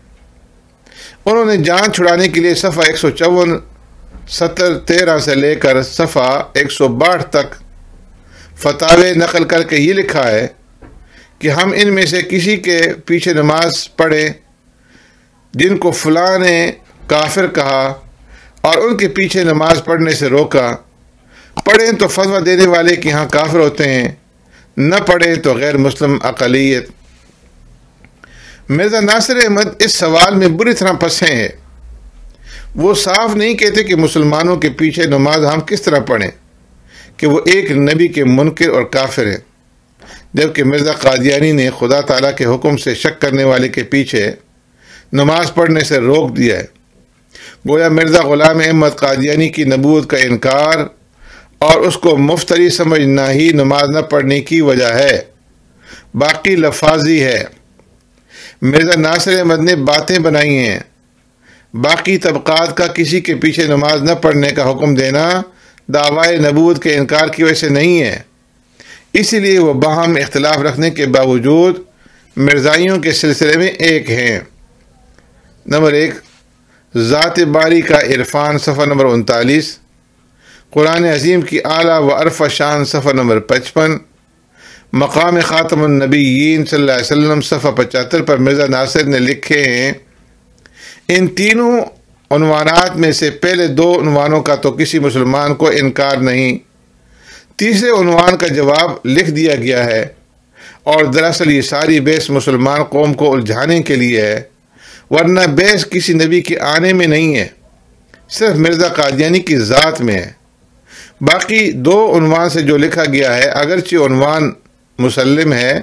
انہوں نے جان چھڑانے کے لیے صفحہ 154 سطر 13 سے لے کر صفحہ 162 تک فتاوے نقل کر کے یہ لکھا ہے کہ ہم ان میں سے کسی کے پیچھے نماز پڑھیں جن کو فلاں نے کافر کہا اور ان کے پیچھے نماز پڑھنے سے روکا، پڑھیں تو فتویٰ دینے والے کے ہاں کافر ہوتے ہیں، نہ پڑھیں تو غیر مسلم اقلیت۔ مرزا ناصر احمد اس سوال میں بری طرح پھنسے ہیں۔ وہ صاف نہیں کہتے کہ مسلمانوں کے پیچھے نماز ہم کس طرح پڑھیں کہ وہ ایک نبی کے منکر اور کافر ہیں، جبکہ مرزا قادیانی نے خدا تعالیٰ کے حکم سے شک کرنے والے کے پیچھے نماز پڑھنے سے روک دیا ہے۔ گویا مرزا غلام احمد قادیانی کی نبوت کا انکار اور اس کو مفتری سمجھنا ہی نماز نہ پڑھنے کی وجہ ہے، باقی لفاظی ہے۔ مرزا ناصر احمد نے باتیں بنائی ہیں، باقی طبقات کا کسی کے پیچھے نماز نہ پڑھنے کا حکم دینا دعوی نبوت کے انکار کی وجہ سے نہیں ہے، اسی لیے وہ باہم اختلاف رکھنے کے باوجود مرزائیوں کے سلسلے میں ایک ہیں۔ نمبر 1، ذات باری کا عرفان صفحہ نمبر 39، قرآن عظیم کی اعلیٰ و ارفع شان صفحہ نمبر 55، مقام خاتم النبیین صلی اللہ علیہ وسلم صفحہ 75 پر مرزا ناصر نے لکھے ہیں، ان تینوں عنوانات میں سے پہلے 2 عنوانوں کا تو کسی مسلمان کو انکار نہیں، تیسرے عنوان کا جواب لکھ دیا گیا ہے، اور دراصل یہ ساری بحث مسلمان قوم کو الجھانے کے لیے ہے، ورنہ بحث کسی نبی کے آنے میں نہیں ہے، صرف مرزا قادیانی کی ذات میں ہے۔ باقی دو عنوان سے جو لکھا گیا ہے اگرچہ عنوان مسلم ہے،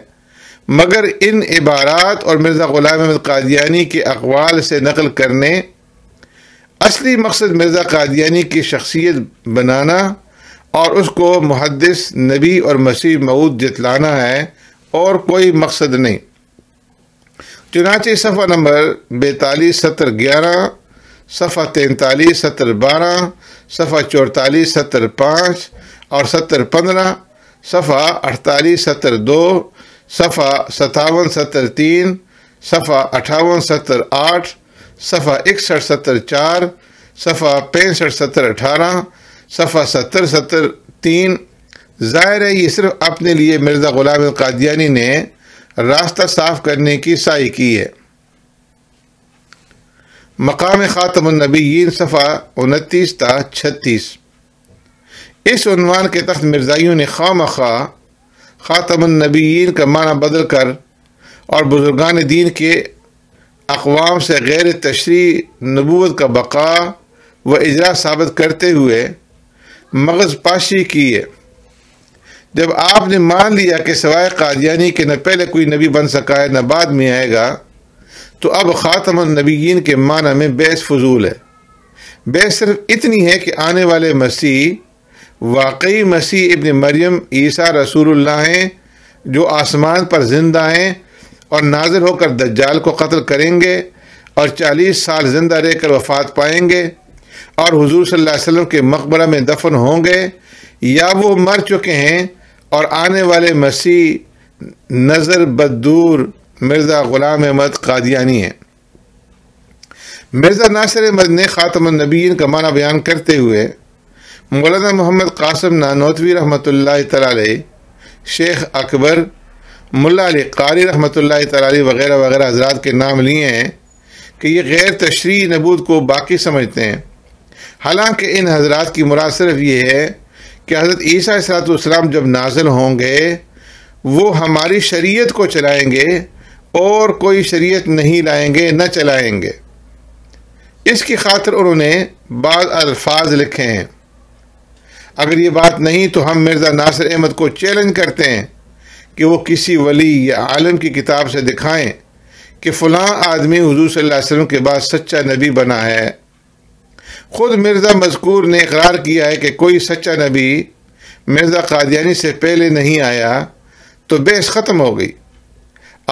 مگر ان عبارات اور مرزا غلام احمد قادیانی کے اقوال سے نقل کرنے اصلی مقصد مرزا قادیانی کی شخصیت بنانا اور اس کو محدث، نبی اور مسیح موعود جتلانا ہے، اور کوئی مقصد نہیں۔ چنانچہ صفحہ نمبر 42 سطر 11، صفحہ 43 سطر 12، صفحہ 44 سطر 5 اور سطر 15، صفحہ 48 سطر 2، صفحہ 57 سطر 3، صفحہ 58 سطر 8، صفحہ 61 سطر 4، صفحہ 65 سطر 18، صفحہ 70 سطر 3۔ ظاہر ہے یہ صرف اپنے لیے مرزا غلام قادیانی نے راستہ صاف کرنے کی سعی کی ہے۔ مقام خاتم النبیین صفحہ 29 تا 36۔ اس عنوان کے تحت مرزائیوں نے خواہ مخواہ خاتم النبیین کا معنی بدل کر اور بزرگان دین کے اقوام سے غیر تشریح نبوت کا بقا و اجرا ثابت کرتے ہوئے مغز پاشی کی ہے۔ جب آپ نے مان لیا کہ سوائے قادیانی کے نہ پہلے کوئی نبی بن سکا ہے نہ بعد میں آئے گا، تو اب خاتم النبیین کے معنی میں بحث فضول ہے۔ بحث صرف اتنی ہے کہ آنے والے مسیح واقعی مسیح ابن مریم عیسیٰ رسول اللہ ہیں، جو آسمان پر زندہ ہیں اور نازل ہو کر دجال کو قتل کریں گے اور 40 سال زندہ رہ کر وفات پائیں گے اور حضور صلی اللہ علیہ وسلم کے مقبرہ میں دفن ہوں گے، یا وہ مر چکے ہیں اور آنے والے مسیح نظر بددور مرزا غلام احمد قادیانی ہیں۔ مرزا ناصر احمد نے خاتم النبیین کا معنی بیان کرتے ہوئے مولانا محمد قاسم نانوتوی رحمۃ اللہ تعالی علیہ، شیخ اکبر، ملا علی قاری رحمۃ اللہ تعالی علیہ وغیرہ وغیرہ حضرات کے نام لیے ہیں کہ یہ غیر تشریعی نبوت کو باقی سمجھتے ہیں، حالانکہ ان حضرات کی مراد صرف یہ ہے کہ حضرت عیسیٰ علیہ السلام جب نازل ہوں گے وہ ہماری شریعت کو چلائیں گے اور کوئی شریعت نہیں لائیں گے، نہ چلائیں گے۔ اس کی خاطر انہوں نے بعض الفاظ لکھے ہیں۔ اگر یہ بات نہیں تو ہم مرزا ناصر احمد کو چیلنج کرتے ہیں کہ وہ کسی ولی یا عالم کی کتاب سے دکھائیں کہ فلاں آدمی حضور صلی اللہ علیہ وسلم کے بعد سچا نبی بنا ہے۔ خود مرزا مذکور نے اقرار کیا ہے کہ کوئی سچا نبی مرزا قادیانی سے پہلے نہیں آیا، تو بحث ختم ہو گئی۔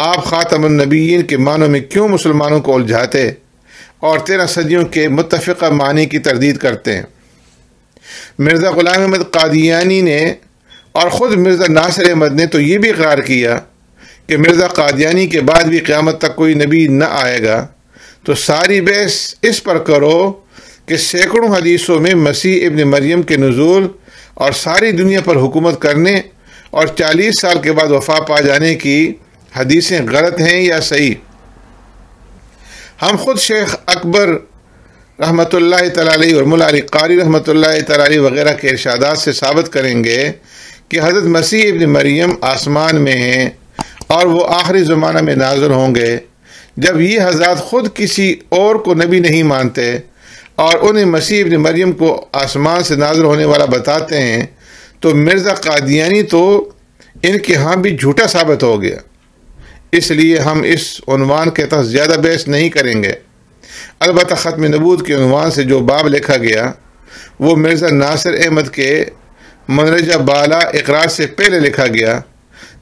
آپ خاتم النبیین کے معنوں میں کیوں مسلمانوں کو الجھاتے اور 13 صدیوں کے متفقہ معنی کی تردید کرتے ہیں؟ مرزا غلام احمد قادیانی نے اور خود مرزا ناصر احمد نے تو یہ بھی اقرار کیا کہ مرزا قادیانی کے بعد بھی قیامت تک کوئی نبی نہ آئے گا، تو ساری بحث اس پر کرو کہ سینکڑوں حدیثوں میں مسیح ابن مریم کے نزول اور ساری دنیا پر حکومت کرنے اور 40 سال کے بعد وفا پا جانے کی حدیثیں غلط ہیں یا صحیح۔ ہم خود شیخ اکبر رحمۃ اللہ تعالی علیہ اور ملا علی قاری رحمۃ اللہ تعالی علیہ وغیرہ کے ارشادات سے ثابت کریں گے کہ حضرت مسیح ابن مریم آسمان میں ہیں اور وہ آخری زمانہ میں نازل ہوں گے۔ جب یہ حضرات خود کسی اور کو نبی نہیں مانتے اور انہیں مسیح ابن مریم کو آسمان سے نازل ہونے والا بتاتے ہیں، تو مرزا قادیانی تو ان کے ہاں بھی جھوٹا ثابت ہو گیا۔ اس لیے ہم اس عنوان کے تحت زیادہ بحث نہیں کریں گے۔ البتہ ختم نبوت کے عنوان سے جو باب لکھا گیا وہ مرزا ناصر احمد کے مندرجہ بالا اقرار سے پہلے لکھا گیا،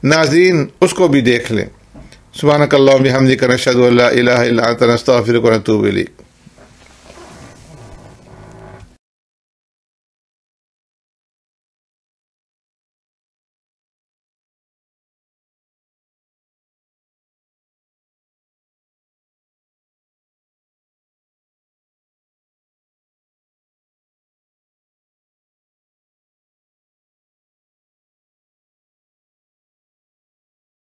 ناظرین اس کو بھی دیکھ لیں۔ سبحانک اللہم و بحمدک، نشہد ان لا الہ الا انت، نستغفرک و نتوب الیک۔